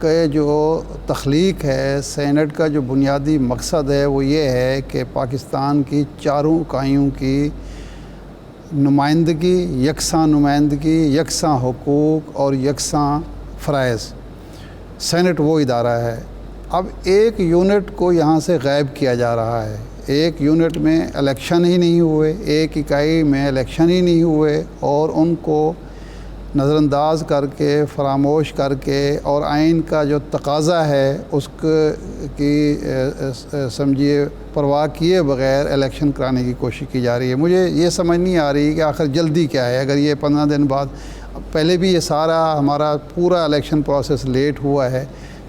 کے جو تخلیق ہے، سینٹ کا جو بنیادی مقصد ہے وہ یہ ہے کہ پاکستان کی چاروں اکائیوں کی نمائندگی، نمائندگی، یکساں حقوق اور یکساں فرائض۔ سینٹ وہ ادارہ ہے۔ اب ایک یونٹ کو یہاں سے غائب کیا جا رہا ہے، ایک یونٹ میں الیکشن ہی نہیں ہوئے، ایک اکائی میں الیکشن ہی نہیں ہوئے، اور ان کو نظر انداز کر کے، فراموش کر کے، اور آئین کا جو تقاضا ہے اس کی سمجھیے پرواہ کیے بغیر الیکشن کرانے کی کوشش کی جا رہی ہے۔ مجھے یہ سمجھ نہیں آ رہی کہ آخر جلدی کیا ہے۔ اگر یہ 15 دن بعد، پہلے بھی یہ سارا ہمارا پورا الیکشن پروسیس لیٹ ہوا ہے،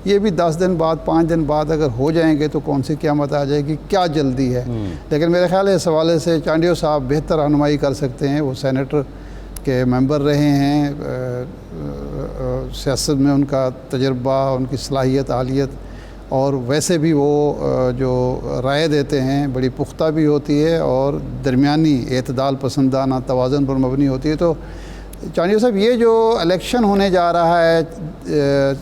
یہ بھی 10 دن بعد، 5 دن بعد اگر ہو جائیں گے تو کون سی قیامت آ جائے گی؟ کیا جلدی ہے؟ لیکن میرے خیال ہے اس حوالے سے چانڈیو صاحب بہتر رہنمائی کر سکتے ہیں۔ وہ سینیٹر کے ممبر رہے ہیں، سیاست میں ان کا تجربہ، ان کی صلاحیت، اہلیت، اور ویسے بھی وہ جو رائے دیتے ہیں بڑی پختہ بھی ہوتی ہے اور درمیانی اعتدال پسندانہ توازن پر مبنی ہوتی ہے۔ تو چانڈیو صاحب، یہ جو الیکشن ہونے جا رہا ہے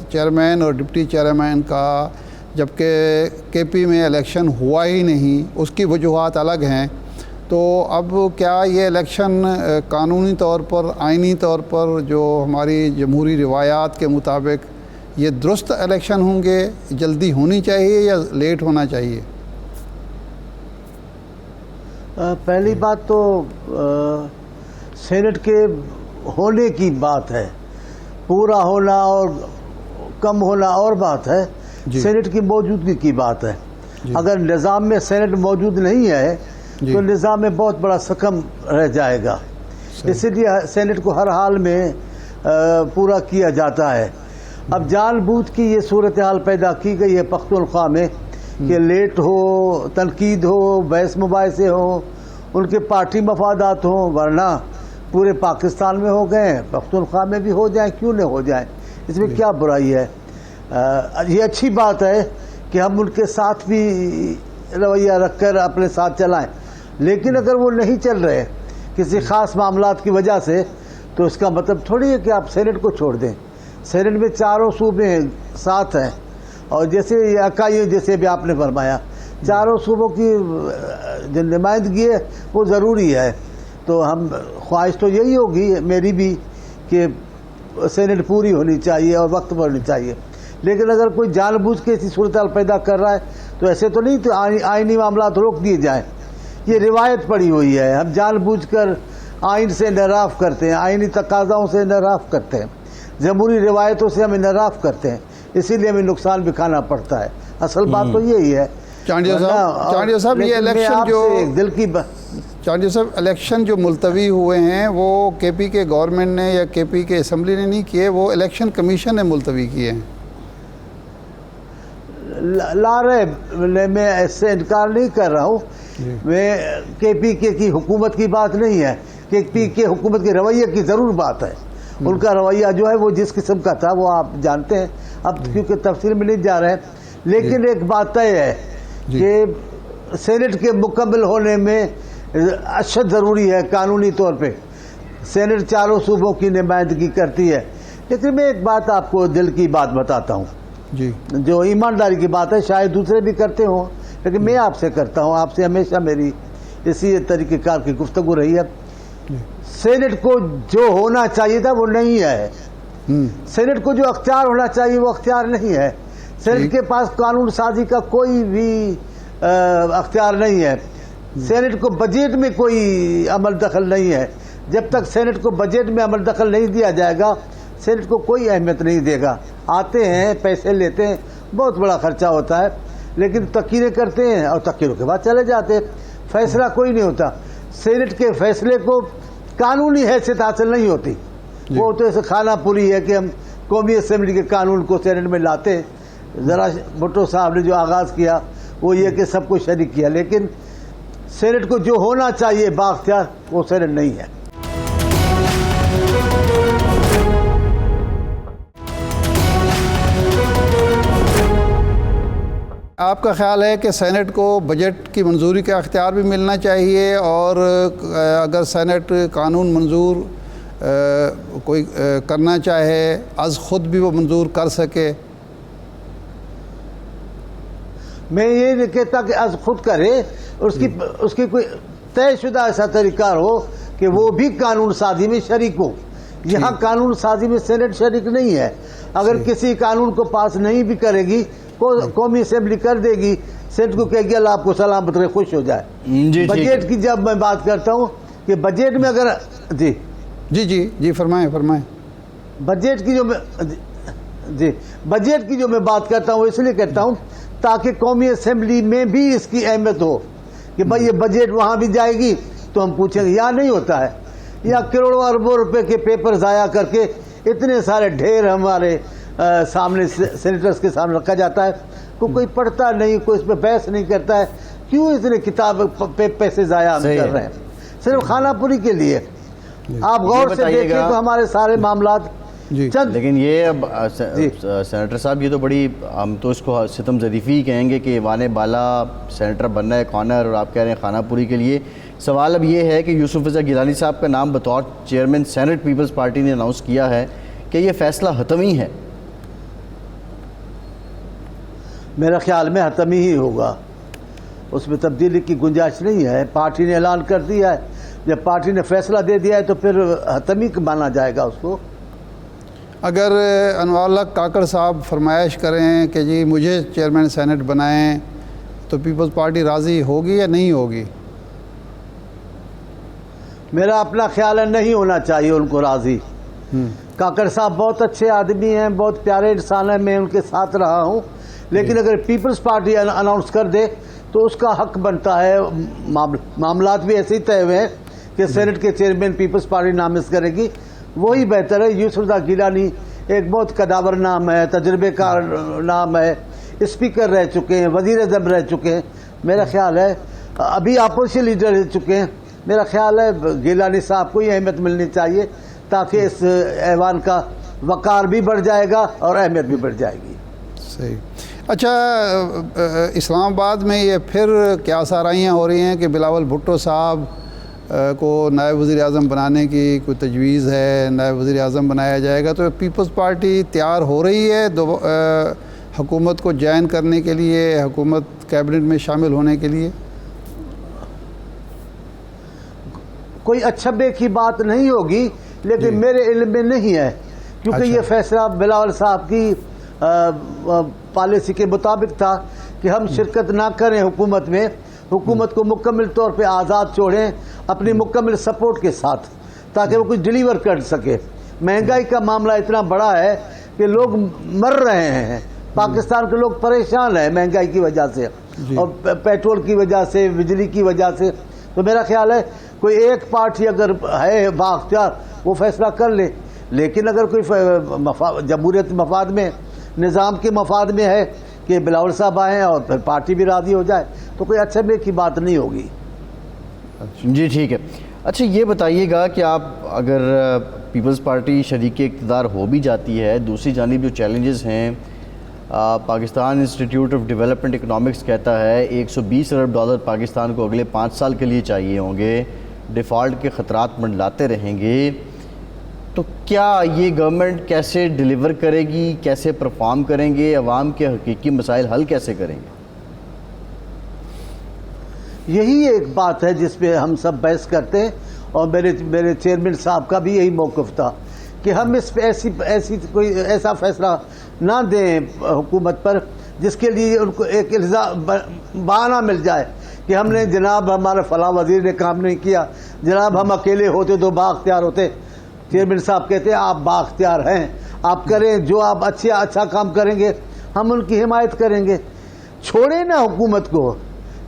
چیئرمین اور ڈپٹی چیئرمین کا، جبکہ کے پی میں الیکشن ہوا ہی نہیں، اس کی وجوہات الگ ہیں، تو اب کیا یہ الیکشن قانونی طور پر، آئینی طور پر، جو ہماری جمہوری روایات کے مطابق یہ درست الیکشن ہوں گے؟ جلدی ہونی چاہیے یا لیٹ ہونا چاہیے؟ پہلی بات تو سینٹ کے ہونے کی بات ہے، پورا ہونا اور کم ہونا اور بات ہے، سینٹ کی موجودگی کی بات ہے۔ اگر نظام میں سینٹ موجود نہیں ہے تو نظام میں بہت بڑا سکم رہ جائے گا، اس لیے سینٹ کو ہر حال میں پورا کیا جاتا ہے۔ اب جان بوجھ کی یہ صورتحال پیدا کی گئی ہے پختونخوا میں کہ لیٹ ہو، تنقید ہو، بحث مباحثے ہوں، ان کے پارٹی مفادات ہوں، ورنہ پورے پاکستان میں ہو گئے، پختونخوا میں بھی ہو جائیں، کیوں نہ ہو جائیں، اس میں کیا برائی ہے؟ یہ اچھی بات ہے کہ ہم ان کے ساتھ بھی رویہ رکھ کر اپنے ساتھ چلائیں، لیکن اگر وہ نہیں چل رہے کسی خاص معاملات کی وجہ سے، تو اس کا مطلب تھوڑی ہے کہ آپ سینٹ کو چھوڑ دیں۔ سینٹ میں چاروں صوبے ساتھ ہیں، اور جیسے یہ اکائی، جیسے بھی آپ نے فرمایا، چاروں صوبوں کی جو نمائندگی ہے وہ ضروری ہے۔ تو ہم خواہش تو یہی ہوگی میری بھی کہ سینٹ پوری ہونی چاہیے اور وقت پر ہونی چاہیے، لیکن اگر کوئی جان بوجھ کے ایسی صورتحال پیدا کر رہا ہے تو ایسے تو نہیں تو آئینی معاملات روک دیے جائیں۔ یہ روایت پڑی ہوئی ہے، ہم جان بوجھ کر آئین سے انحراف کرتے ہیں، آئینی تقاضاؤں سے انحراف کرتے ہیں، جمہوری روایتوں سے ہم انحراف کرتے ہیں، اسی لیے ہمیں نقصان بھی کھانا پڑتا ہے۔ اصل بات تو یہی ہے۔ چانڈیو صاحب، یہ الیکشن جو دل کی چانڈیو صاحب الیکشن جو ملتوی ہوئے ہیں وہ کے پی کے گورنمنٹ نے یا کے پی کے اسمبلی نے نہیں کیے، وہ الیکشن کمیشن نے ملتوی کیے ہیں۔ لا رہے، میں اس سے انکار نہیں کر رہا ہوں، میں کے پی کے کی حکومت کی بات نہیں ہے، کے پی کے حکومت کے رویے کی ضرور بات ہے۔ ان کا رویہ جو ہے وہ جس قسم کا تھا وہ آپ جانتے ہیں، اب کیونکہ تفصیل میں نہیں جا رہے ہیں، لیکن ایک بات طے ہے کہ سینٹ کے مکمل ہونے میں اشد ضروری ہے قانونی طور پہ۔ سینٹ چاروں صوبوں کی نمائندگی کرتی ہے، لیکن میں ایک بات آپ کو دل کی بات بتاتا ہوں، جو ایمانداری کی بات ہے، شاید دوسرے بھی کرتے ہوں، لیکن میں آپ سے کرتا ہوں، آپ سے ہمیشہ میری اسی طریقہ کار کی گفتگو رہی ہے۔ سینٹ کو جو ہونا چاہیے تھا وہ نہیں ہے، سینٹ کو جو اختیار ہونا چاہیے وہ اختیار نہیں ہے، سینٹ کے پاس قانون سازی کا کوئی بھی اختیار نہیں ہے، سینٹ کو بجٹ میں کوئی عمل دخل نہیں ہے۔ جب تک سینٹ کو بجٹ میں عمل دخل نہیں دیا جائے گا، سینٹ کو کوئی اہمیت نہیں دے گا۔ آتے ہیں، پیسے لیتے ہیں، بہت بڑا خرچہ ہوتا ہے، لیکن تقریریں کرتے ہیں اور تقریروں کے بعد چلے جاتے ہیں، فیصلہ کوئی نہیں ہوتا۔ سینٹ کے فیصلے کو قانونی حیثیت حاصل نہیں ہوتی، وہ تو ایسے کھانا پوری ہے کہ ہم قومی اسمبلی کے قانون کو سینٹ میں لاتے ہیں۔ ذرا بھٹو صاحب نے جو آغاز کیا وہ یہ کہ سب کو شریک کیا، لیکن سینٹ کو جو ہونا چاہیے بااختیار وہ سینٹ نہیں ہے۔ آپ کا خیال ہے کہ سینٹ کو بجٹ کی منظوری کا اختیار بھی ملنا چاہیے، اور اگر سینٹ قانون منظور کوئی کرنا چاہے از خود بھی وہ منظور کر سکے؟ میں یہ نہیں کہتا کہ از خود کرے، اس کی کوئی طے شدہ ایسا طریقہ ہو کہ وہ بھی قانون سازی میں شریک ہو. یہاں قانون سازی میں سینٹ شریک نہیں ہے. اگر کسی قانون کو پاس نہیں بھی کرے گی، قومی اسمبلی کر دے گی، سینٹ کو کہے گی اللہ آپ کو سلامت رہے، خوش ہو جائے. بجٹ کی جب میں بات کرتا ہوں کہ بجٹ میں اگر جی فرمائیں. بجٹ کی جو میں بات کرتا ہوں اس لیے کہتا ہوں تاکہ قومی اسمبلی میں بھی اس کی اہمیت ہو کہ بھائی یہ بجٹ وہاں بھی جائے گی تو ہم پوچھیں گے. یہاں نہیں ہوتا ہے. یا کروڑوں اربوں روپے کے پیپر ضائع کر کے اتنے سارے ڈھیر ہمارے سامنے سینیٹرز کے سامنے رکھا جاتا ہے، کوئی پڑھتا نہیں، کوئی اس پہ بحث نہیں کرتا ہے. کیوں اتنے کتاب پیسے ضائع ہم کر رہے ہیں صرف خانہ پوری کے لیے؟ آپ غور سے دیکھیں تو ہمارے سارے معاملات لیکن یہ اب سینیٹر صاحب یہ تو بڑی، ہم تو اس کو ستم ظریفی کہیں گے کہ ایوان بالا سینیٹر بننا ہے کارنر، اور آپ کہہ رہے ہیں خانہ پوری کے لیے. سوال اب یہ ہے کہ یوسف رضا گیلانی صاحب کا نام بطور چیئرمین سینٹ پیپلز پارٹی نے اناؤنس کیا ہے کہ یہ فیصلہ حتمی ہے. میرا خیال میں حتمی ہی ہوگا، اس میں تبدیلی کی گنجائش نہیں ہے. پارٹی نے اعلان کر دیا ہے، جب پارٹی نے فیصلہ دے دیا ہے تو پھر حتمی مانا جائے گا اس کو. اگر انوار اللہ کاکڑ صاحب فرمائش کریں کہ جی مجھے چیئرمین سینٹ بنائیں تو پیپلز پارٹی راضی ہوگی یا نہیں ہوگی؟ میرا اپنا خیال ہے نہیں ہونا چاہیے ان کو راضی. کاکڑ صاحب بہت اچھے آدمی ہیں، بہت پیارے انسان ہیں، میں ان کے ساتھ رہا ہوں، لیکن اگر پیپلز پارٹی اناؤنس کر دے تو اس کا حق بنتا ہے. معاملات بھی ایسے ہی طے ہوئے ہیں کہ سینٹ کے چیئرمین پیپلز پارٹی نامزد کرے گی، وہی بہتر ہے. یوسف رضا گیلانی ایک بہت قداور نام ہے، تجربے کار نام ہے، اسپیکر رہ چکے ہیں، وزیر اعظم رہ چکے ہیں. میرا خیال ہے ابھی اپوزیشن لیڈر رہ چکے ہیں. میرا خیال ہے گیلانی صاحب کو یہ اہمیت ملنی چاہیے تاکہ اس ایوان کا وقار بھی بڑھ جائے گا اور اہمیت بھی بڑھ جائے گی. صحیح. اچھا، اسلام آباد میں یہ پھر کیا سارائیاں ہو رہی ہیں کہ بلاول بھٹو صاحب کو نائب وزیر اعظم بنانے کی کوئی تجویز ہے، نائب وزیر اعظم بنایا جائے گا. تو پیپلز پارٹی تیار ہو رہی ہے حکومت کو جوائن کرنے کے لیے، حکومت کیبنٹ میں شامل ہونے کے لیے؟ کوئی اچھبے کی بات نہیں ہوگی، لیکن میرے علم میں نہیں ہے کیونکہ یہ فیصلہ بلاول صاحب کی پالیسی کے مطابق تھا کہ ہم شرکت نہ کریں حکومت میں، حکومت کو مکمل طور پہ آزاد چھوڑیں اپنی مکمل سپورٹ کے ساتھ تاکہ وہ کچھ ڈیلیور کر سکے. مہنگائی کا معاملہ اتنا بڑا ہے کہ لوگ مر رہے ہیں، پاکستان کے لوگ پریشان ہیں مہنگائی کی وجہ سے اور پیٹرول کی وجہ سے، بجلی کی وجہ سے. تو میرا خیال ہے کوئی ایک پارٹی اگر ہے بااختیار وہ فیصلہ کر لے، لیکن اگر کوئی جمہوریت مفاد میں، نظام کے مفاد میں ہے کہ بلاول صاحب آئیں اور پھر پارٹی بھی راضی ہو جائے تو کوئی اچھے کی بات نہیں ہوگی. جی ٹھیک ہے. اچھا یہ بتائیے گا کہ آپ اگر پیپلز پارٹی شریک اقتدار ہو بھی جاتی ہے، دوسری جانب جو چیلنجز ہیں، Pakistan institute of development economics کہتا ہے $120 ارب پاکستان کو اگلے 5 سال کے لیے چاہیے ہوں گے، ڈیفالٹ کے خطرات منڈلاتے رہیں گے. تو کیا یہ گورنمنٹ کیسے ڈیلیور کرے گی، کیسے پرفارم کریں گے، عوام کے حقیقی مسائل حل کیسے کریں گے؟ یہی ایک بات ہے جس پہ ہم سب بحث کرتے ہیں، اور میرے چیئرمین صاحب کا بھی یہی موقف تھا کہ ہم اس پہ کوئی ایسا فیصلہ نہ دیں حکومت پر جس کے لیے ان کو ایک بہانہ مل جائے کہ ہم نے جناب ہمارے فلاں وزیر نے کام نہیں کیا، جناب ہم اکیلے ہوتے تو بااختیار ہوتے. چیئرمین صاحب کہتے ہیں آپ بااختیار ہیں، آپ کریں جو آپ اچھا کام کریں گے ہم ان کی حمایت کریں گے. چھوڑیں نا حکومت کو.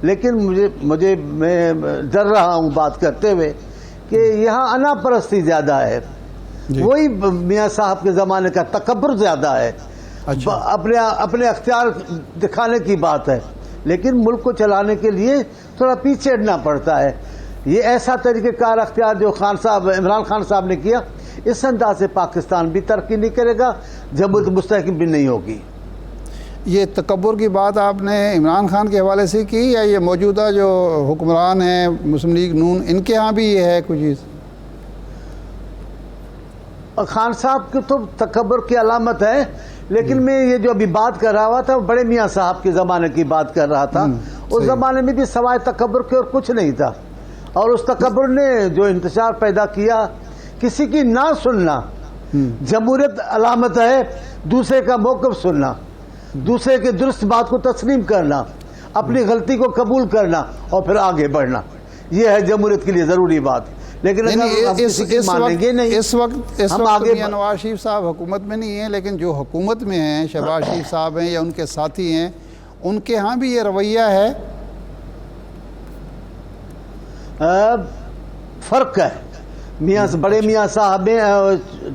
لیکن میں ڈر رہا ہوں بات کرتے ہوئے کہ یہاں انا پرستی زیادہ ہے، وہی میاں صاحب کے زمانے کا تکبر زیادہ ہے. اپنے اختیار دکھانے کی بات ہے، لیکن ملک کو چلانے کے لیے تھوڑا پیچھے ہٹنا پڑتا ہے. یہ ایسا طریقہ کار اختیار جو عمران خان صاحب نے کیا، اس انداز سے پاکستان بھی ترقی نہیں کرے گا، جمہوریت مستحکم بھی نہیں ہوگی. یہ تکبر کی بات آپ نے عمران خان کے حوالے سے کی یا یہ موجودہ جو حکمران ہیں مسلم لیگ نون ان کے ہاں بھی یہ ہے کوئی چیز؟ خان صاحب کی تو تکبر کی علامت ہے لیکن میں یہ جو ابھی بات کر رہا تھا بڑے میاں صاحب کے زمانے کی بات کر رہا تھا. اس زمانے میں بھی سوائے تکبر کے اور کچھ نہیں تھا, اور اس تکبر نے جو انتشار پیدا کیا, کسی کی نہ سننا. جمہوریت علامت ہے دوسرے کا موقف سننا, دوسرے کے درست بات کو تسلیم کرنا, اپنی غلطی کو قبول کرنا اور پھر آگے بڑھنا. یہ ہے جمہوریت کے لیے ضروری بات. لیکن اگر ہم کسی کی مانیں گے نہیں, اس وقت ہم آگے میاں نواز شریف صاحب حکومت میں نہیں ہیں, لیکن جو حکومت میں ہیں, شہباز شریف صاحب ہیں یا ان کے ساتھی ہیں, ان کے ہاں بھی یہ رویہ ہے. فرق ہے. بڑے میاں صاحب میں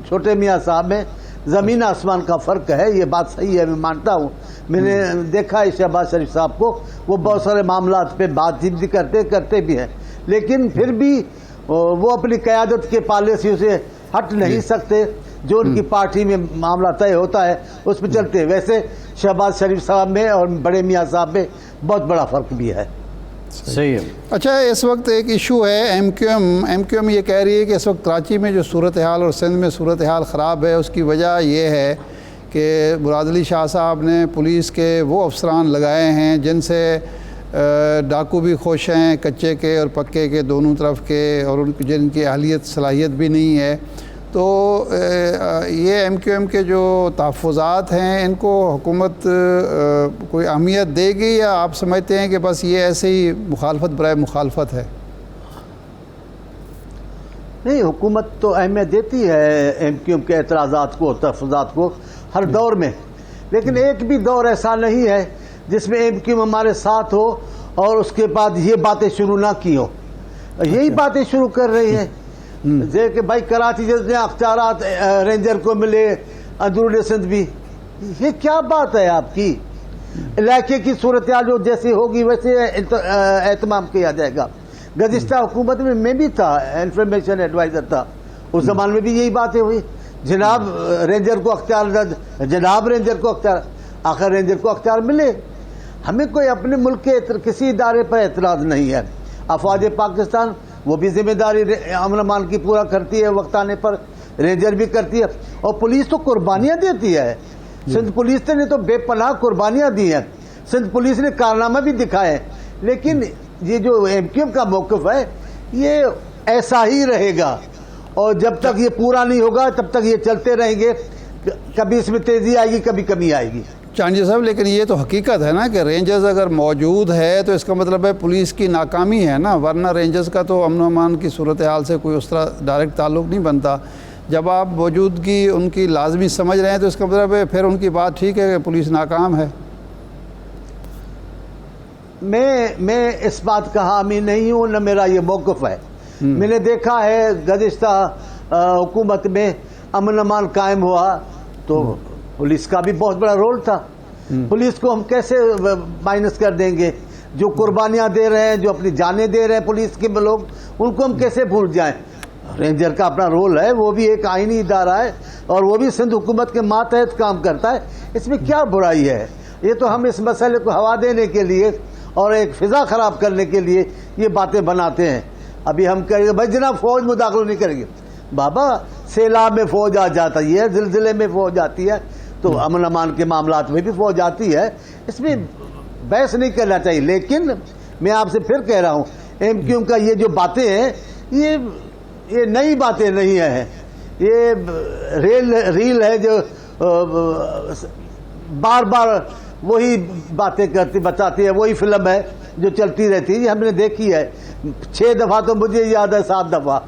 چھوٹے میاں صاحب میں زمین آسمان کا فرق ہے. یہ بات صحیح ہے, میں مانتا ہوں. میں نے دیکھا ہے شہباز شریف صاحب کو, وہ بہت سارے معاملات پہ بات چیت بھی کرتے بھی ہیں, لیکن پھر بھی وہ اپنی قیادت کے پالیسیوں سے ہٹ نہیں سکتے. جو ان کی پارٹی میں معاملہ طے ہوتا ہے اس پہ چلتے ہیں. ویسے شہباز شریف صاحب میں اور بڑے میاں صاحب میں بہت بڑا فرق بھی ہے. صحیح ہے. اچھا, اس وقت ایک ایشو ہے, ایم کیو ایم یہ کہہ رہی ہے کہ اس وقت کراچی میں جو صورتحال اور سندھ میں صورتحال خراب ہے, اس کی وجہ یہ ہے کہ مراد علی شاہ صاحب نے پولیس کے وہ افسران لگائے ہیں جن سے ڈاکو بھی خوش ہیں, کچے کے اور پکے کے دونوں طرف کے, اور جن کی اہلیت صلاحیت بھی نہیں ہے. تو یہ ایم کیو ایم کے جو تحفظات ہیں, ان کو حکومت کوئی اہمیت دے گی, یا آپ سمجھتے ہیں کہ بس یہ ایسے ہی مخالفت برائے مخالفت ہے؟ نہیں, حکومت تو اہمیت دیتی ہے ایم کیو ایم کے اعتراضات کو, تحفظات کو ہر دور میں. لیکن ایک بھی دور ایسا نہیں ہے جس میں ایم کیو ایم ہمارے ساتھ ہو اور اس کے بعد یہ باتیں شروع نہ کی ہو. یہی باتیں شروع کر رہی ہیں کہ بھائی کراچی جیسے اختیارات رینجر کو ملے, اندرون سندھ بھی. یہ کیا بات ہے آپ کی؟ علاقے کی صورتحال جو جیسی ہوگی ویسے اہتمام کیا جائے گا. گزشتہ حکومت میں بھی تھا, انفارمیشن ایڈوائزر تھا, اس زمانے میں بھی یہی باتیں ہوئی. جناب رینجر کو اختیار, آخر رینجر کو اختیار ملے. ہمیں کوئی اپنے ملک کے کسی ادارے پر اعتراض نہیں ہے. افواج پاکستان وہ بھی ذمہ داری امن امان کی پورا کرتی ہے وقت آنے پر, رینجر بھی کرتی ہے, اور پولیس تو قربانیاں دیتی ہے. سندھ پولیس نے تو بے پناہ قربانیاں دی ہیں, سندھ پولیس نے کارنامہ بھی دکھائے. لیکن یہ جو ایم کیو ایم کا موقف ہے یہ ایسا ہی رہے گا, اور جب تک یہ پورا نہیں ہوگا تب تک یہ چلتے رہیں گے. کبھی اس میں تیزی آئے گی, کبھی کمی آئے گی. چانجی صاحب, لیکن یہ تو حقیقت ہے نا کہ رینجرز اگر موجود ہے تو اس کا مطلب ہے پولیس کی ناکامی ہے نا, ورنہ رینجرز کا تو امن و امان کی صورتحال سے کوئی اس طرح ڈائریکٹ تعلق نہیں بنتا. جب آپ موجودگی ان کی لازمی سمجھ رہے ہیں تو اس کا مطلب ہے پھر ان کی بات ٹھیک ہے کہ پولیس ناکام ہے. میں اس بات کا حامی نہیں ہوں, نہ میرا یہ موقف ہے. میں نے دیکھا ہے گزشتہ حکومت میں امن امان قائم ہوا تو پولیس کا بھی بہت بڑا رول تھا. پولیس کو ہم کیسے مائنس کر دیں گے؟ جو قربانیاں دے رہے ہیں, جو اپنی جانیں دے رہے ہیں پولیس کے لوگ, ان کو ہم کیسے بھول جائیں؟ رینجر کا اپنا رول ہے, وہ بھی ایک آئینی ادارہ ہے, اور وہ بھی سندھ حکومت کے ماتحت کام کرتا ہے. اس میں کیا برائی ہے؟ یہ تو ہم اس مسئلے کو ہوا دینے کے لیے اور ایک فضا خراب کرنے کے لیے یہ باتیں بناتے ہیں. ابھی ہم کہیں گے بھائی جناب فوج مداخلہ نہیں کریں گے. بابا سیلاب میں فوج آ جاتی ہے, زلزلے میں فوج آتی ہے, تو امن امان کے معاملات میں بھی فوج آتی ہے. اس میں بحث نہیں کرنا چاہیے. لیکن میں آپ سے پھر کہہ رہا ہوں, ایم کیو ایم کا یہ جو باتیں ہیں یہ نئی باتیں نہیں ہیں. یہ ریل ہے جو بار بار وہی باتیں بتاتی ہے, وہی فلم ہے جو چلتی رہتی ہے. یہ ہم نے دیکھی ہے 6 دفعہ, تو مجھے یاد ہے 7 دفعہ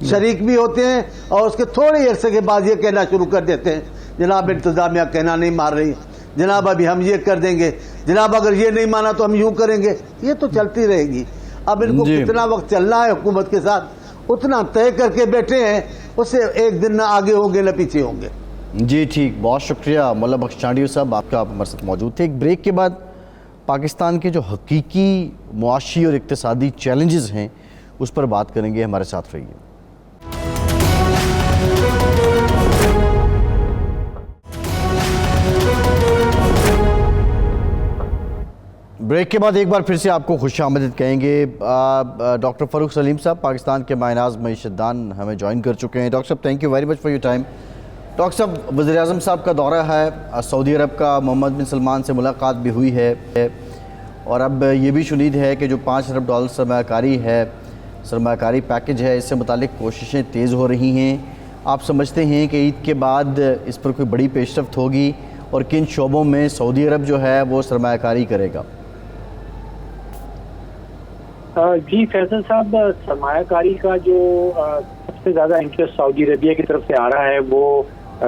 شریک بھی ہوتے ہیں, اور اس کے تھوڑے عرصے کے بعد یہ کہنا شروع کر دیتے ہیں جناب انتظامیہ کہنا نہیں مان رہی, جناب ابھی ہم یہ کر دیں گے, جناب اگر یہ نہیں مانا تو ہم یوں کریں گے. یہ تو چلتی رہے گی. اب ان کو کتنا وقت چلنا ہے حکومت کے ساتھ اتنا طے کر کے بیٹھے ہیں, اس سے ایک دن نہ آگے ہوں گے نہ پیچھے ہوں گے. جی ٹھیک, بہت شکریہ مولا بخش چانڈیو صاحب, آپ کا ہمارے ساتھ موجود تھے. ایک بریک کے بعد پاکستان کے جو حقیقی معاشی اور اقتصادی چیلنجز ہیں اس پر بات کریں گے. ہمارے ساتھ رہیے. بریک کے بعد ایک بار پھر سے آپ کو خوش آمدید کہیں گے. ڈاکٹر فاروق سلیم صاحب پاکستان کے ماہناز معیشت دان ہمیں جوائن کر چکے ہیں. ڈاکٹر صاحب thank you very much for your time. Doctor صاحب، وزیر اعظم صاحب کا دورہ ہے سعودی عرب کا، محمد بن سلمان سے ملاقات بھی ہوئی ہے، اور اب یہ بھی شنید ہے کہ جو $5 ارب سرمایہ کاری پیکج ہے، اس سے متعلق کوششیں تیز ہو رہی ہیں۔ آپ سمجھتے ہیں کہ عید کے بعد اس پر کوئی بڑی پیش رفت ہوگی، اور کن شعبوں میں سعودی عرب جو ہے وہ سرمایہ کاری کرے گا؟ جی فیصل صاحب، سرمایہ کاری کا جو سب سے زیادہ انٹرسٹ سعودی عربیہ کی طرف سے آ رہا ہے وہ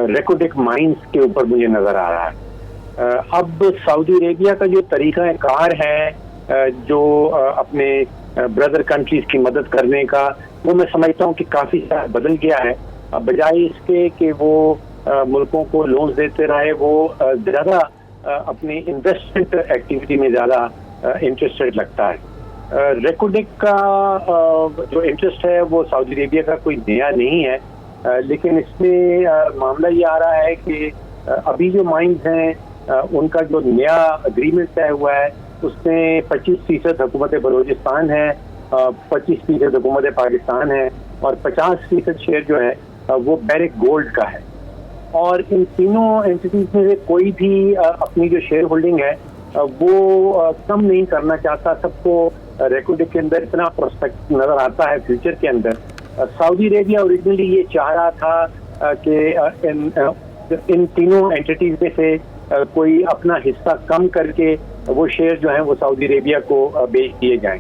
ریکوڈک مائنز کے اوپر مجھے نظر آ رہا ہے۔ اب سعودی عربیہ کا جو طریقہ کار ہے جو اپنے بردر کنٹریز کی مدد کرنے کا، وہ میں سمجھتا ہوں کہ کافی بدل گیا ہے۔ بجائے اس کے کہ وہ ملکوں کو لونز دیتے رہے، وہ زیادہ اپنی انویسٹمنٹ ایکٹیویٹی میں زیادہ انٹرسٹڈ لگتا ہے۔ ریکوڈک کا جو انٹرسٹ ہے وہ سعودی عربیہ کا کوئی نیا نہیں ہے، لیکن اس میں معاملہ یہ آ رہا ہے کہ ابھی جو مائنز ہیں ان کا جو نیا اگریمنٹ طے ہوا ہے اس میں 25% حکومت بلوچستان ہے، 25% حکومت پاکستان ہے، اور 50% شیئر جو ہے وہ بیرک گولڈ کا ہے۔ اور ان تینوں اینٹیز میں سے کوئی بھی اپنی جو شیئر ہولڈنگ ہے وہ کم نہیں کرنا چاہتا۔ سب کو ریکوڈک کے اندر اتنا پروسپیکٹ نظر آتا ہے فیوچر کے اندر۔ سعودی عربیہ اوریجنلی یہ چاہ رہا تھا کہ ان تینوں اینٹیز میں سے کوئی اپنا حصہ کم کر کے وہ شیئر جو ہیں وہ سعودی عربیہ کو بیچ دیے جائیں۔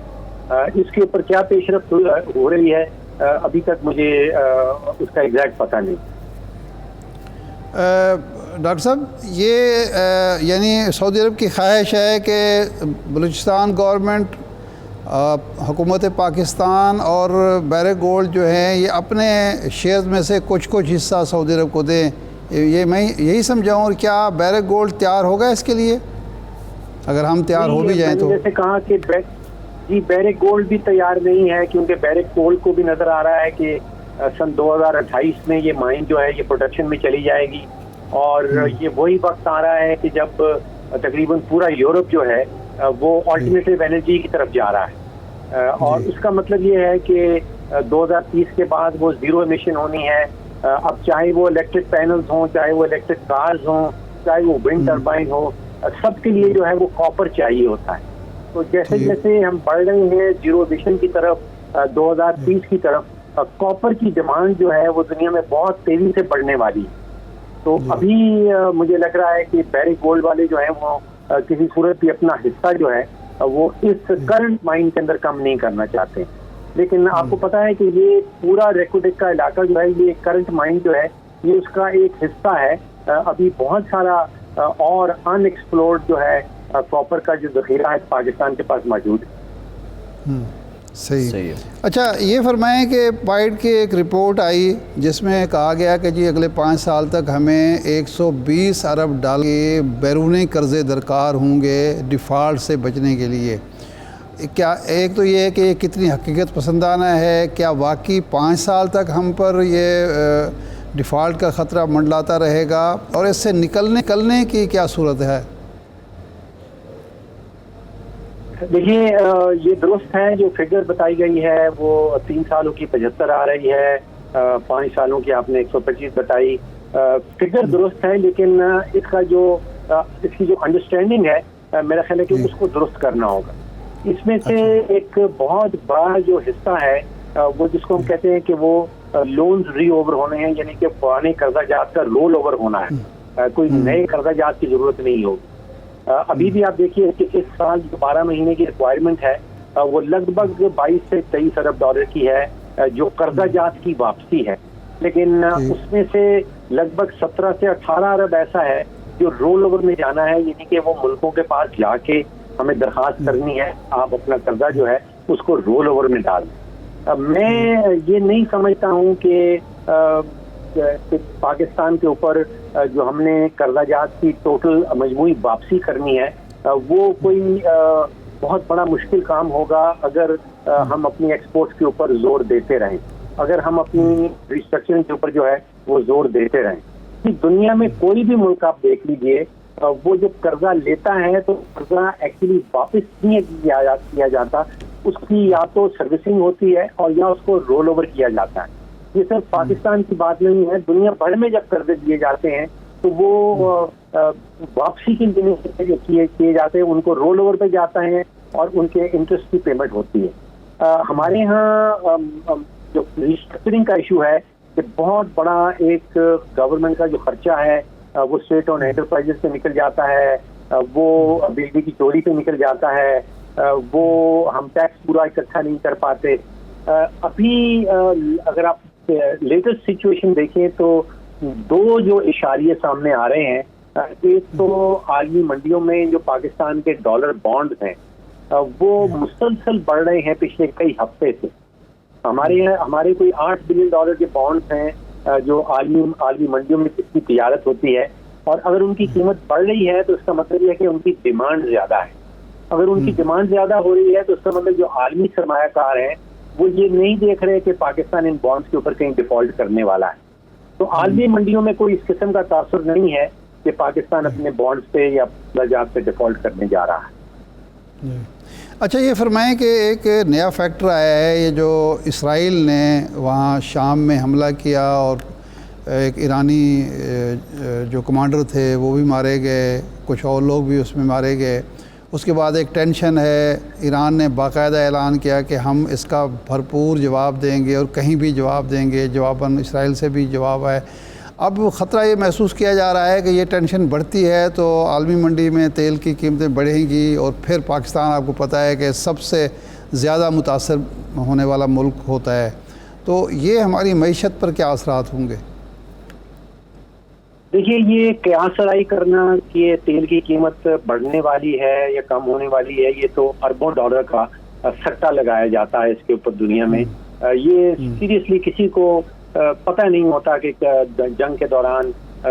اس کے اوپر کیا پیش رفت ہو رہی ہے ابھی تک مجھے اس کا ایگزیکٹ پتہ نہیں۔ ڈاکٹر صاحب، یہ یعنی سعودی عرب کی خواہش ہے کہ بلوچستان گورنمنٹ، حکومت پاکستان اور بیرک گولڈ جو ہیں یہ اپنے شیئرز میں سے کچھ حصہ سعودی عرب کو دیں، یہ میں یہی سمجھاؤں؟ اور کیا بیرک گولڈ تیار ہوگا اس کے لیے، اگر ہم تیار ہو بھی جائیں تو؟ جیسے کہا کہ جی بیرک گولڈ بھی تیار نہیں ہے، کیونکہ بیرک گولڈ کو بھی نظر آ رہا ہے کہ سن 2028 میں یہ مائن جو ہے یہ پروڈکشن میں چلی جائے گی، اور یہ وہی وقت آ رہا ہے کہ جب تقریباً پورا یورپ جو ہے وہ آلٹرنیٹیو انرجی کی طرف جا رہا ہے، اور اس کا مطلب یہ ہے کہ 2030 کے بعد وہ زیرو ایمیشن ہونی ہے۔ اب چاہے وہ الیکٹرک پینلز ہوں، چاہے وہ الیکٹرک کارز ہوں، چاہے وہ ونڈ ٹربائن ہو، سب کے لیے جو ہے وہ کاپر چاہیے ہوتا ہے۔ تو جیسے جیسے ہم بڑھ رہے ہیں زیرو ایمیشن کی طرف، 2030 کی طرف، کاپر کی ڈیمانڈ جو ہے وہ دنیا میں بہت تیزی سے بڑھنے والی ہے۔ تو ابھی مجھے لگ رہا ہے کہ بیرک گولڈ والے جو ہیں وہ کسی صورت بھی اپنا حصہ جو ہے وہ اس کرنٹ مائن کے اندر کم نہیں کرنا چاہتے، لیکن آپ کو پتا ہے کہ یہ پورا ریکوڈک کا علاقہ جو ہے یہ کرنٹ مائن جو ہے یہ اس کا ایک حصہ ہے۔ ابھی بہت سارا اور ان ایکسپلورڈ جو ہے کاپر کا جو ذخیرہ ہے پاکستان کے پاس موجود ہے۔ صحیح۔ اچھا، یہ فرمائیں کہ پائٹ کی ایک رپورٹ آئی جس میں کہا گیا کہ جی اگلے 5 سال تک ہمیں $120 ارب کے بیرونی قرضے درکار ہوں گے ڈیفالٹ سے بچنے کے لیے۔ کیا ایک تو یہ ہے کہ یہ کتنی حقیقت پسندانہ ہے؟ کیا واقعی 5 سال تک ہم پر یہ ڈیفالٹ کا خطرہ منڈلاتا رہے گا، اور اس سے نکلنے کی کیا صورت ہے؟ دیکھیے، یہ درست ہے جو فگر بتائی گئی ہے وہ 3 سالوں کی 75 آ رہی ہے، 5 سالوں کی آپ نے 125 بتائی۔ فگر درست ہے، لیکن اس کی جو انڈرسٹینڈنگ ہے میرا خیال ہے کہ اس کو درست کرنا ہوگا۔ اس میں سے ایک بہت بڑا جو حصہ ہے وہ جس کو ہم کہتے ہیں کہ وہ لونز ری اوور ہونے ہیں، یعنی کہ پرانے قرضہ جات کا رول اوور ہونا ہے، کوئی نئے قرضہ جات کی ضرورت نہیں ہوگی۔ ابھی بھی آپ دیکھیے کہ اس سال جو 12 مہینے کی ریکوائرمنٹ ہے وہ لگ بھگ 22 سے 23 ارب ڈالر کی ہے جو قرضہ جات کی واپسی ہے، لیکن اس میں سے لگ بھگ 17 سے 18 ارب ایسا ہے جو رول اوور میں جانا ہے، یعنی کہ وہ ملکوں کے پاس جا کے ہمیں درخواست کرنی ہے آپ اپنا قرضہ جو ہے اس کو رول اوور میں ڈال دیں۔ میں یہ نہیں سمجھتا ہوں کہ پاکستان کے اوپر جو ہم نے قرضہ جات کی ٹوٹل مجموعی واپسی کرنی ہے وہ کوئی بہت بڑا مشکل کام ہوگا اگر ہم اپنی ایکسپورٹ کے اوپر زور دیتے رہیں، اگر ہم اپنی ریسٹرکچرنگ کے اوپر جو ہے وہ زور دیتے رہیں۔ کہ دنیا میں کوئی بھی ملک آپ دیکھ لیجئے، وہ جب قرضہ لیتا ہے تو قرضہ ایکچولی واپس نہیں کیا جاتا، اس کی یا تو سروسنگ ہوتی ہے اور یا اس کو رول اوور کیا جاتا ہے۔ یہ صرف پاکستان کی بات نہیں ہے، دنیا بھر میں جب قرضے دیے جاتے ہیں تو وہ واپسی کی جو کیے جاتے ہیں ان کو رول اوور پہ جاتا ہے اور ان کے انٹرسٹ کی پیمنٹ ہوتی ہے. ہمارے ہاں جو ریسٹرکچرنگ کا ایشو ہے کہ بہت بڑا ایک گورنمنٹ کا جو خرچہ ہے وہ اسٹیٹ اون انٹرپرائزز پہ نکل جاتا ہے، وہ بجلی کی چوری پہ نکل جاتا ہے، وہ ہم ٹیکس پورا اکٹھا نہیں کر پاتے. ابھی اگر آپ لیٹسٹ سچویشن دیکھیں تو دو جو اشاریے سامنے آ رہے ہیں. ایک تو عالمی منڈیوں میں جو پاکستان کے ڈالر بانڈز ہیں وہ مسلسل بڑھ رہے ہیں پچھلے کئی ہفتے سے. ہمارے کوئی $8 بلین کے بانڈز ہیں جو عالمی منڈیوں میں کس کی تجارت ہوتی ہے، اور اگر ان کی قیمت بڑھ رہی ہے تو اس کا مطلب یہ ہے کہ ان کی ڈیمانڈ زیادہ ہے. اگر ان کی ڈیمانڈ زیادہ ہو رہی ہے تو اس کا مطلب جو عالمی سرمایہ کار ہیں وہ یہ نہیں دیکھ رہے کہ پاکستان ان بانڈز کے اوپر کہیں ڈیفالٹ کرنے والا ہے. تو عالمی منڈیوں میں کوئی اس قسم کا تاثر نہیں ہے کہ پاکستان اپنے بانڈز پہ یا درجات پہ ڈیفالٹ کرنے جا رہا ہے. اچھا، یہ فرمائیں کہ ایک نیا فیکٹر آیا ہے، یہ جو اسرائیل نے وہاں شام میں حملہ کیا اور ایک ایرانی جو کمانڈر تھے وہ بھی مارے گئے، کچھ اور لوگ بھی اس میں مارے گئے. اس کے بعد ایک ٹینشن ہے، ایران نے باقاعدہ اعلان کیا کہ ہم اس کا بھرپور جواب دیں گے اور کہیں بھی جواب دیں گے، جواباً اسرائیل سے بھی جواب ہے. اب خطرہ یہ محسوس کیا جا رہا ہے کہ یہ ٹینشن بڑھتی ہے تو عالمی منڈی میں تیل کی قیمتیں بڑھیں گی، اور پھر پاکستان آپ کو پتہ ہے کہ سب سے زیادہ متاثر ہونے والا ملک ہوتا ہے. تو یہ ہماری معیشت پر کیا اثرات ہوں گے؟ دیکھیے، یہ قیاس سرائی کرنا کہ تیل کی قیمت بڑھنے والی ہے یا کم ہونے والی ہے، یہ تو اربوں ڈالر کا سٹا لگایا جاتا ہے اس کے اوپر دنیا میں. یہ سیریسلی کسی کو پتہ نہیں ہوتا کہ جنگ کے دوران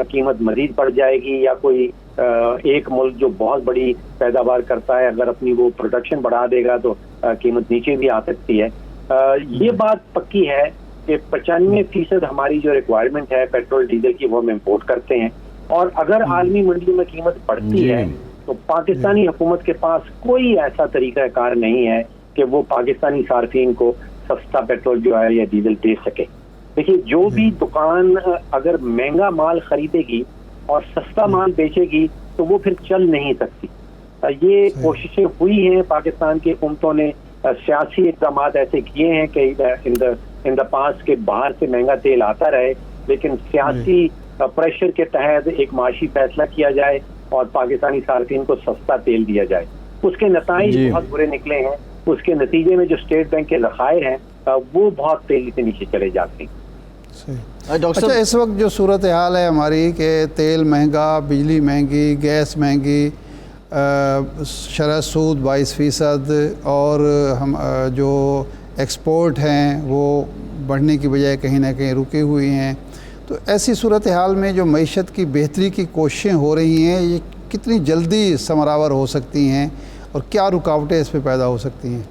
قیمت مزید بڑھ جائے گی یا کوئی ایک ملک جو بہت بڑی پیداوار کرتا ہے اگر اپنی وہ پروڈکشن بڑھا دے گا تو قیمت نیچے بھی آ سکتی ہے. یہ بات پکی ہے کہ 95% ہماری جو ریکوائرمنٹ ہے پیٹرول ڈیزل کی وہ ہم امپورٹ کرتے ہیں، اور اگر عالمی منڈیوں میں قیمت بڑھتی ہے تو پاکستانی حکومت کے پاس کوئی ایسا طریقہ کار نہیں ہے کہ وہ پاکستانی صارفین کو سستا پیٹرول جو ہے یا ڈیزل دے سکے. دیکھیے، جو بھی دکان اگر مہنگا مال خریدے گی اور سستا مال بیچے گی تو وہ پھر چل نہیں سکتی. یہ کوششیں ہوئی ہیں، پاکستان کی حکومتوں نے سیاسی اقدامات ایسے کیے ہیں کہ ان دا پاس کے باہر سے مہنگا تیل آتا رہے، لیکن سیاسی پریشر کے تحت ایک معاشی فیصلہ کیا جائے اور پاکستانی صارفین کو سستا تیل دیا جائے. اس کے نتائج بہت برے نکلے ہیں. اس کے نتیجے میں جو اسٹیٹ بینک کے ذخائر ہیں وہ بہت تیزی سے نیچے چلے جاتے ہیں. اچھا، اس وقت جو صورتحال ہے ہماری کہ تیل مہنگا، بجلی مہنگی، گیس مہنگی، شرح سود 22%، اور ہم جو ایکسپورٹ ہیں وہ بڑھنے کی بجائے کہیں نہ کہیں رکی ہوئی ہیں. تو ایسی صورتحال میں جو معیشت کی بہتری کی کوششیں ہو رہی ہیں یہ کتنی جلدی ثمرآور ہو سکتی ہیں اور کیا رکاوٹیں اس پہ پیدا ہو سکتی ہیں؟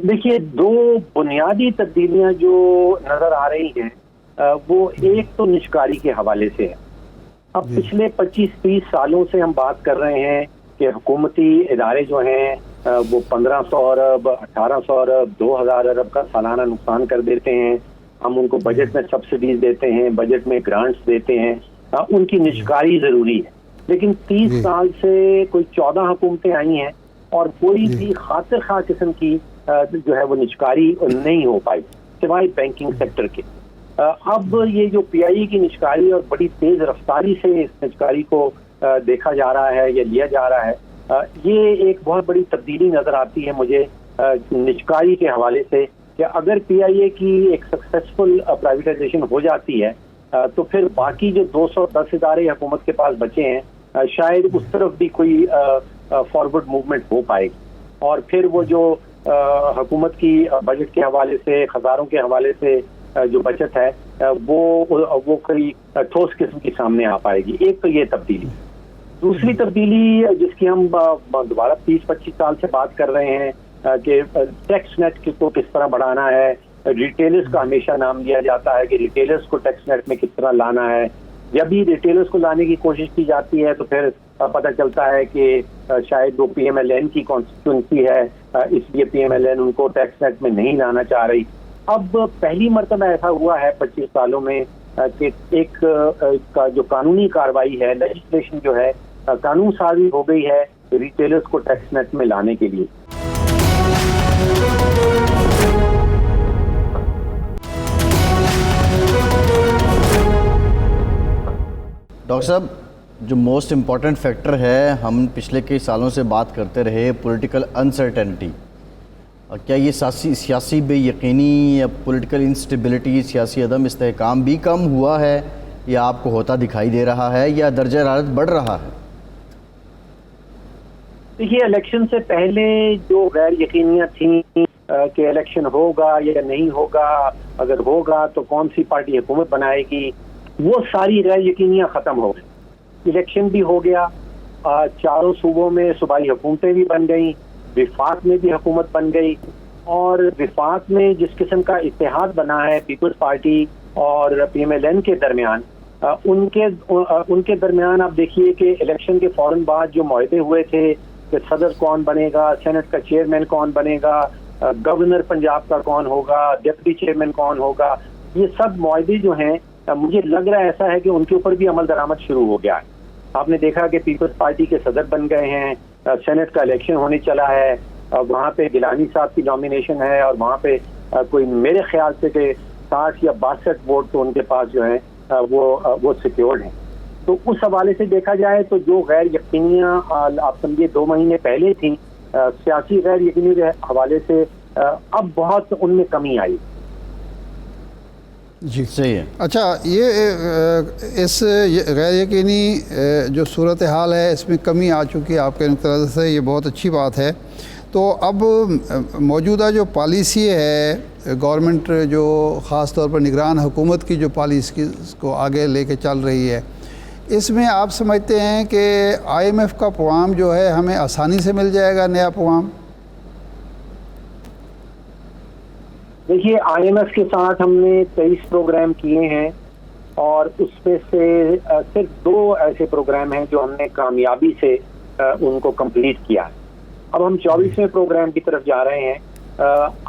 دیکھیے، دو بنیادی تبدیلیاں جو نظر آ رہی ہیں وہ ایک تو نجکاری کے حوالے سے ہے. اب پچھلے 25-30 سالوں سے ہم بات کر رہے ہیں کہ حکومتی ادارے جو ہیں وہ 1500 ارب 1800 ارب 2000 ارب کا سالانہ نقصان کر دیتے ہیں. ہم ان کو بجٹ میں سبسڈیز دیتے ہیں، بجٹ میں گرانٹس دیتے ہیں. ان کی نجکاری ضروری ہے، لیکن 30 سال سے کوئی 14 حکومتیں آئی ہیں اور کوئی بھی خاطر خواہ قسم کی جو ہے وہ نجکاری نہیں ہو پائی سوائے بینکنگ سیکٹر کے. اب یہ جو پی آئی کی نجکاری اور بڑی تیز رفتاری سے اس نجکاری کو دیکھا جا رہا ہے یا لیا جا رہا ہے، یہ ایک بہت بڑی تبدیلی نظر آتی ہے مجھے نجکاری کے حوالے سے کہ اگر پی آئی اے کی ایک سکسیسفل پرائیویٹائزیشن ہو جاتی ہے تو پھر باقی جو 210 ادارے حکومت کے پاس بچے ہیں شاید اس طرف بھی کوئی فارورڈ موومنٹ ہو پائے گی، اور پھر وہ جو حکومت کی بجٹ کے حوالے سے، خزانوں کے حوالے سے جو بچت ہے وہ کوئی ٹھوس قسم کی سامنے آ پائے گی. ایک تو یہ تبدیلی. دوسری تبدیلی جس کی ہم دوبارہ 30-25 سال سے بات کر رہے ہیں کہ ٹیکس نیٹ کو کس طرح بڑھانا ہے. ریٹیلرز کا ہمیشہ نام لیا جاتا ہے کہ ریٹیلرز کو ٹیکس نیٹ میں کس طرح لانا ہے. جب بھی ریٹیلرز کو لانے کی کوشش کی جاتی ہے تو پھر پتہ چلتا ہے کہ شاید وہ پی ایم ایل این کی کانسٹیٹوئنسی ہے، اس لیے پی ایم ایل این ان کو ٹیکس نیٹ میں نہیں لانا چاہ رہی. اب پہلی مرتبہ ایسا ہوا ہے 25 سالوں میں کہ ایک کا جو قانونی کارروائی ہے، لیجسلیشن جو ہے، قانون سازی ہو گئی ہے ریٹیلرز کو ٹیکس نیٹ میں لانے کے لیے۔ ڈاکٹر صاحب، جو موسٹ امپورٹنٹ فیکٹر ہے، ہم پچھلے کئی سالوں سے بات کرتے رہے پولیٹیکل انسرٹنٹی، اور کیا یہ سیاسی بے یقینی یا پولیٹیکل انسٹیبلٹی، سیاسی عدم استحکام بھی کم ہوا ہے یا آپ کو ہوتا دکھائی دے رہا ہے یا درجہ حرارت بڑھ رہا ہے؟ دیکھیے، الیکشن سے پہلے جو غیر یقینیاں تھیں کہ الیکشن ہوگا یا نہیں ہوگا، اگر ہوگا تو کون سی پارٹی حکومت بنائے گی، وہ ساری غیر یقینیاں ختم ہو گئی۔ الیکشن بھی ہو گیا، چاروں صوبوں میں صوبائی حکومتیں بھی بن گئیں، وفاق میں بھی حکومت بن گئی، اور وفاق میں جس قسم کا اتحاد بنا ہے پیپلز پارٹی اور PMLN کے درمیان، ان کے درمیان آپ دیکھیے کہ الیکشن کے فوراً بعد جو معاہدے ہوئے تھے کہ صدر کون بنے گا، سینٹ کا چیئرمین کون بنے گا، گورنر پنجاب کا کون ہوگا، ڈپٹی چیئرمین کون ہوگا، یہ سب معاہدے جو ہیں مجھے لگ رہا ایسا ہے کہ ان کے اوپر بھی عمل درآمد شروع ہو گیا ہے۔ آپ نے دیکھا کہ پیپلز پارٹی کے صدر بن گئے ہیں، سینٹ کا الیکشن ہونے چلا ہے، وہاں پہ گیلانی صاحب کی نامینیشن ہے، اور وہاں پہ کوئی میرے خیال سے کہ 60 یا 62 ووٹ تو ان کے پاس جو ہیں وہ سیکیورڈ ہیں۔ تو اس حوالے سے دیکھا جائے تو جو غیر یقینیاں آپ سمجھیے 2 مہینے پہلے تھیں، سیاسی غیر یقینی کے حوالے سے اب بہت ان میں کمی آئی۔ جی صحیح ہے۔ اچھا، یہ اس غیر یقینی جو صورتحال ہے اس میں کمی آ چکی ہے آپ کے نقطہ نظر سے، یہ بہت اچھی بات ہے۔ تو اب موجودہ جو پالیسی ہے گورنمنٹ، جو خاص طور پر نگران حکومت کی جو پالیسی کو آگے لے کے چل رہی ہے، اس میں آپ سمجھتے ہیں کہ IMF کا پروگرام جو ہے ہمیں آسانی سے مل جائے گا، نیا پروگرام؟ دیکھیے، IMF کے ساتھ ہم نے 23 پروگرام کیے ہیں، اور اس میں سے صرف 2 ایسے پروگرام ہیں جو ہم نے کامیابی سے ان کو کمپلیٹ کیا ہے۔ اب ہم 24ویں پروگرام کی طرف جا رہے ہیں۔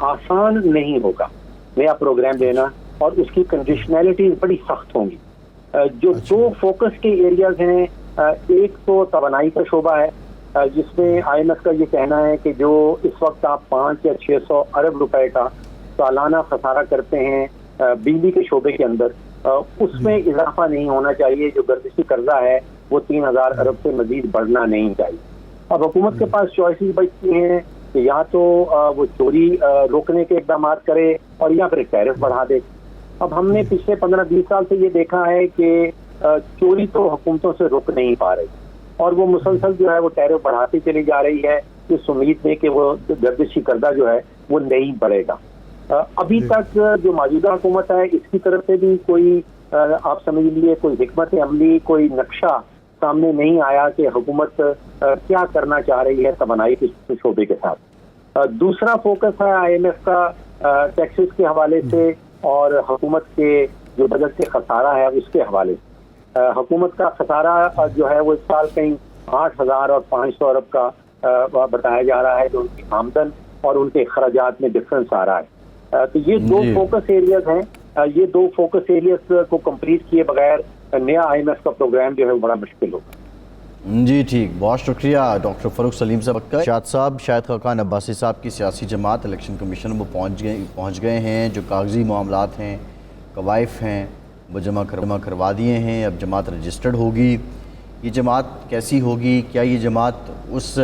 آسان نہیں ہوگا نیا پروگرام دینا، اور اس کی کنڈیشنلٹیز بڑی سخت ہوں گی۔ جو 2 فوکس کے ایریاز ہیں، ایک تو توانائی کا شعبہ ہے، جس میں IMF کا یہ کہنا ہے کہ جو اس وقت آپ 500 یا 600 ارب روپے کا سالانہ خسارہ کرتے ہیں بجلی کے شعبے کے اندر، اس میں اضافہ نہیں ہونا چاہیے۔ جو گردشی قرضہ ہے وہ 3000 ارب سے مزید بڑھنا نہیں چاہیے۔ اب حکومت کے پاس چوائسز بچتی ہیں کہ یا تو وہ چوری روکنے کے اقدامات کرے، اور یا پھر ٹیرف بڑھا دے۔ اب ہم نے پچھلے 15-20 سال سے یہ دیکھا ہے کہ چوری تو حکومتوں سے رک نہیں پا رہی، اور وہ مسلسل جو ہے وہ ٹیرف بڑھاتی چلی جا رہی ہے، اس امید میں کہ وہ گردشی قرضہ جو ہے وہ نہیں بڑھے گا۔ ابھی تک جو موجودہ حکومت ہے اس کی طرف سے بھی کوئی آپ سمجھ لیجیے کوئی حکمت عملی، کوئی نقشہ سامنے نہیں آیا کہ حکومت کیا کرنا چاہ رہی ہے توانائی کے شعبے کے ساتھ۔ دوسرا فوکس ہے IMF کا ٹیکسز کے حوالے سے، اور حکومت کے جو بجٹ سے خسارہ ہے اس کے حوالے سے۔ حکومت کا خسارہ جو ہے وہ اس سال کہیں 8000 اور 500 ارب کا بتایا جا رہا ہے، جو ان کی آمدن اور ان کے اخراجات میں ڈفرنس آ رہا ہے۔ تو یہ 2 فوکس ایریاز ہیں، یہ 2 فوکس ایریاز کو کمپلیٹ کیے بغیر نیا IMF کا پروگرام جو ہے وہ بڑا مشکل ہوگا۔ جی ٹھیک، بہت شکریہ ڈاکٹر فاروق سلیم صاحب کا۔ شاہد صاحب، شاہد خاقان عباسی صاحب کی سیاسی جماعت الیکشن کمیشن وہ پہنچ گئے ہیں، جو کاغذی معاملات ہیں، قوائف ہیں، وہ جمع کروا دیے ہیں، اب جماعت رجسٹرڈ ہوگی۔ یہ جماعت کیسی ہوگی؟ کیا یہ جماعت اس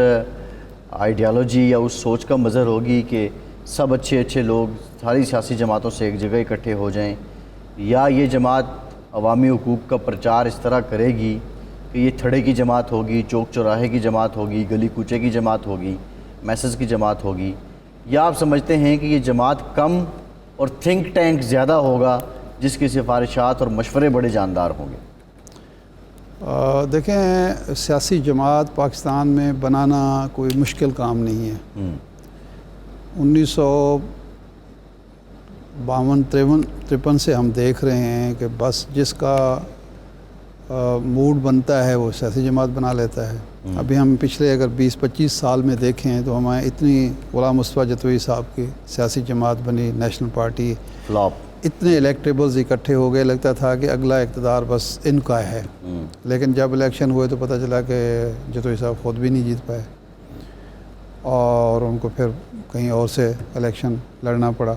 آئیڈیالوجی یا اس سوچ کا مظہر ہوگی کہ سب اچھے لوگ ساری سیاسی جماعتوں سے ایک جگہ اکٹھے ہو جائیں، یا یہ جماعت عوامی حقوق کا پرچار اس طرح کرے گی کہ یہ تھڑے کی جماعت ہوگی، چوک چوراہے کی جماعت ہوگی، گلی کوچے کی جماعت ہوگی، میسز کی جماعت ہوگی، یا آپ سمجھتے ہیں کہ یہ جماعت کم اور تھنک ٹینک زیادہ ہوگا جس کی سفارشات اور مشورے بڑے جاندار ہوں گے؟ دیکھیں، سیاسی جماعت پاکستان میں بنانا کوئی مشکل کام نہیں ہے۔ 1952-53 سے ہم دیکھ رہے ہیں کہ بس جس کا موڈ بنتا ہے وہ سیاسی جماعت بنا لیتا ہے۔ ابھی ہم پچھلے اگر 20-25 سال میں دیکھیں تو ہمیں اتنی غلام مصطفیٰ جتوئی صاحب کی سیاسی جماعت بنی، نیشنل پارٹی، فلاپ، اتنے الیکٹیبلز اکٹھے ہو گئے، لگتا تھا کہ اگلا اقتدار بس ان کا ہے، لیکن جب الیکشن ہوئے تو پتہ چلا کہ جتوئی صاحب خود بھی نہیں جیت پائے اور ان کو پھر کہیں اور سے الیکشن لڑنا پڑا۔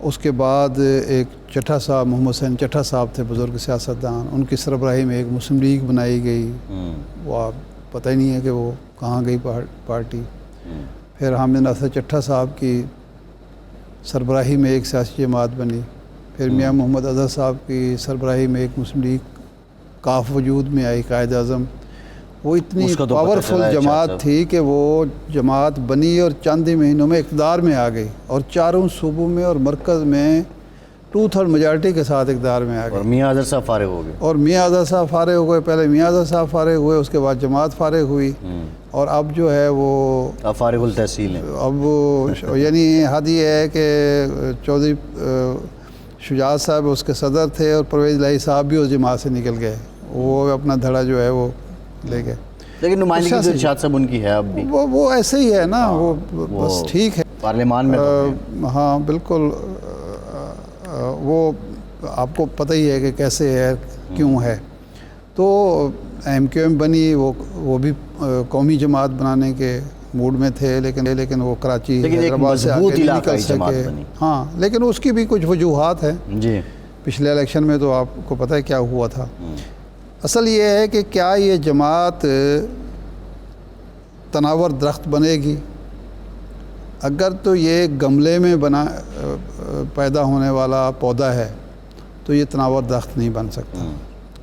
اس کے بعد ایک چٹھا صاحب، محمد حسین چٹھا صاحب تھے، بزرگ سیاستدان، ان کی سربراہی میں ایک مسلم لیگ بنائی گئی، وہ آپ پتہ ہی نہیں ہے کہ وہ کہاں گئی پارٹی۔ پھر حامد ناصر چٹھا صاحب کی سربراہی میں ایک سیاسی جماعت بنی، پھر میاں محمد اظہر صاحب کی سربراہی میں ایک مسلم لیگ کاف وجود میں آئی، قائد اعظم۔ وہ اتنی اس کا تو پتہ پاورفل چلا ہے جماعت صاحب تھی کہ وہ جماعت بنی اور چند ہی مہینوں میں اقتدار میں آ گئی، اور چاروں صوبوں میں اور مرکز میں 2/3 میجارٹی کے ساتھ اقتدار میں آ اور گئی۔ میاں اظہر صاحب فارغ ہو گئے، اور میاں اظہر صاحب فارغ ہو گئے، پہلے میاں اظہر صاحب فارغ ہوئے، اس کے بعد جماعت فارغ ہوئی، اور اب جو ہے وہ اب فارغ التحصیل ہیں۔ اب وہ یعنی حد یہ ہے کہ چودھری شجاعت صاحب اس کے صدر تھے، اور پرویز الہی صاحب بھی اس جماعت سے نکل گئے، وہ اپنا دھڑا جو ہے وہ لے گئے۔ لیکن نمائندگی تو ارشاد صاحب ان کی ہے اب بھی، وہ ایسے ہی ہے نا، وہ بس ٹھیک ہے، پارلیمان میں تو ہیں۔ ہاں بالکل، وہ آپ کو پتہ ہی ہے کہ کیسے ہے، کیوں ہے۔ تو ایم کیو ایم بنی، وہ بھی قومی جماعت بنانے کے موڈ میں تھے، لیکن وہ کراچی، لیکن ایک حیدرآباد سے مضبوط آگے نہیں علاقائی نکل جماعت سکے۔ بنی۔ ہاں، لیکن اس کی بھی کچھ وجوہات ہیں۔ جی، پچھلے الیکشن میں تو آپ کو پتہ ہے کیا ہوا تھا۔ اصل یہ ہے کہ کیا یہ جماعت تناور درخت بنے گی؟ اگر تو یہ گملے میں پیدا ہونے والا پودا ہے تو یہ تناور درخت نہیں بن سکتا۔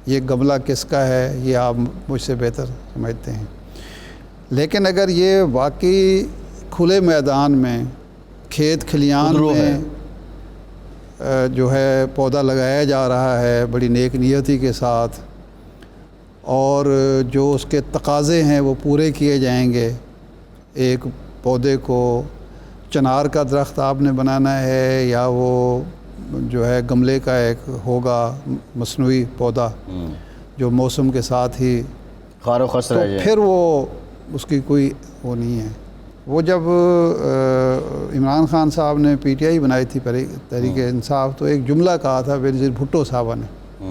یہ گملہ کس کا ہے یہ آپ مجھ سے بہتر سمجھتے ہیں، لیکن اگر یہ واقعی کھلے میدان میں، کھیت کھلیان میں جو ہے پودا لگایا جا رہا ہے بڑی نیک نیتی کے ساتھ، اور جو اس کے تقاضے ہیں وہ پورے کیے جائیں گے، ایک پودے کو چنار کا درخت آپ نے بنانا ہے یا وہ جو ہے گملے کا ایک ہوگا مصنوعی پودا جو موسم کے ساتھ ہی خار و خس رہ جائے، پھر وہ اس کی کوئی وہ نہیں ہے۔ وہ جب عمران خان صاحب نے پی ٹی آئی بنائی تھی تحریک انصاف، تو ایک جملہ کہا تھا بینظیر بھٹو صاحبہ نے،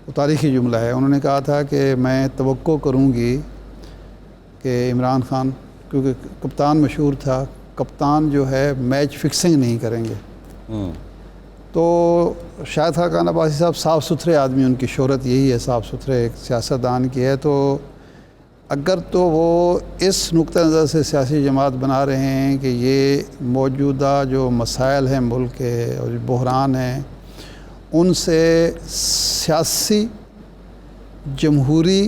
وہ تاریخی جملہ ہے، انہوں نے کہا تھا کہ میں توقع کروں گی کہ عمران خان، کیونکہ کپتان مشہور تھا، کپتان جو ہے میچ فکسنگ نہیں کریں گے، تو شاہد خاقان عباسی صاحب صاف ستھرے آدمی، ان کی شہرت یہی ہے، صاف ستھرے ایک سیاستدان کی ہے، تو اگر تو وہ اس نقطہ نظر سے سیاسی جماعت بنا رہے ہیں کہ یہ موجودہ جو مسائل ہیں ملک کے اور جو بحران ہیں ان سے سیاسی جمہوری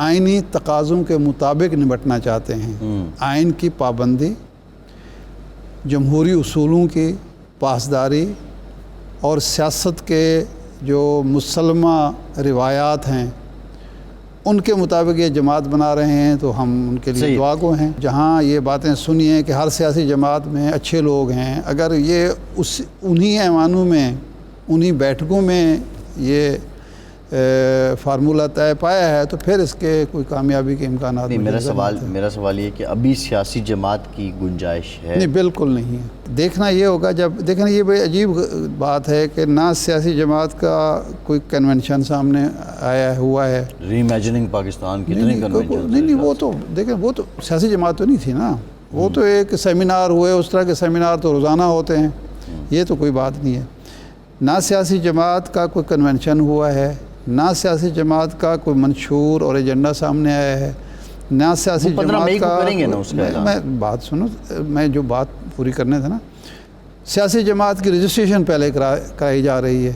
آئینی تقاضوں کے مطابق نمٹنا چاہتے ہیں، آئین کی پابندی، جمہوری اصولوں کی پاسداری اور سیاست کے جو مسلمہ روایات ہیں ان کے مطابق یہ جماعت بنا رہے ہیں، تو ہم ان کے لیے دعا گو ہیں۔ جہاں یہ باتیں سنی ہیں کہ ہر سیاسی جماعت میں اچھے لوگ ہیں، اگر یہ انہی ایوانوں میں، انہی بیٹھکوں میں یہ فارمولہ طے پایا ہے تو پھر اس کے کوئی کامیابی کے امکانات نہیں۔ میرا سوال یہ کہ ابھی سیاسی جماعت کی گنجائش ہے؟ نہیں، بالکل نہیں ہے۔ دیکھنا یہ ہوگا جب دیکھنا، یہ بڑی عجیب بات ہے کہ نہ سیاسی جماعت کا کوئی کنونشن سامنے آیا ہوا ہے، ری امیجننگ پاکستان کتنے کنونشن؟ نہیں، وہ تو دیکھیں، وہ تو سیاسی جماعت تو نہیں تھی نا، وہ تو ایک سیمینار ہوئے، اس طرح کے سیمینار تو روزانہ ہوتے ہیں، یہ تو کوئی بات نہیں ہے۔ نہ سیاسی جماعت کا کوئی کنونشن ہوا ہے، نہ سیاسی جماعت کا کوئی منشور اور ایجنڈا سامنے آیا ہے، نہ سیاسی جماعت کا کریں گے نا اس کا میں بات سنو، میں جو بات پوری کرنے تھا نا، سیاسی جماعت کی رجسٹریشن پہلے کرائی جا رہی ہے۔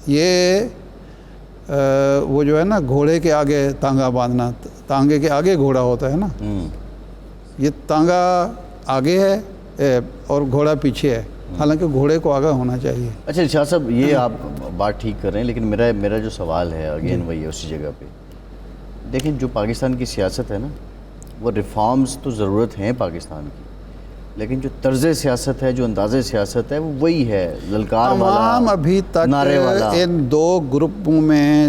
یہ وہ جو ہے نا گھوڑے کے آگے تانگا باندھنا، تانگے کے آگے گھوڑا ہوتا ہے نا، یہ تانگا آگے ہے اور گھوڑا پیچھے ہے، حالانکہ گھوڑے کو آگے ہونا چاہیے۔ اچھا شاہ صاحب، یہ آپ بات ٹھیک کر رہے ہیں، لیکن میرا جو سوال ہے اگین وہی ہے اسی جگہ پہ۔ دیکھیں، جو پاکستان کی سیاست ہے نا، وہ ریفارمز تو ضرورت ہیں پاکستان کی، لیکن جو طرز سیاست ہے، جو انداز سیاست ہے، وہ وہی ہے، للکار والا، تمام ابھی تک نعرے والا۔ ان دو گروپوں میں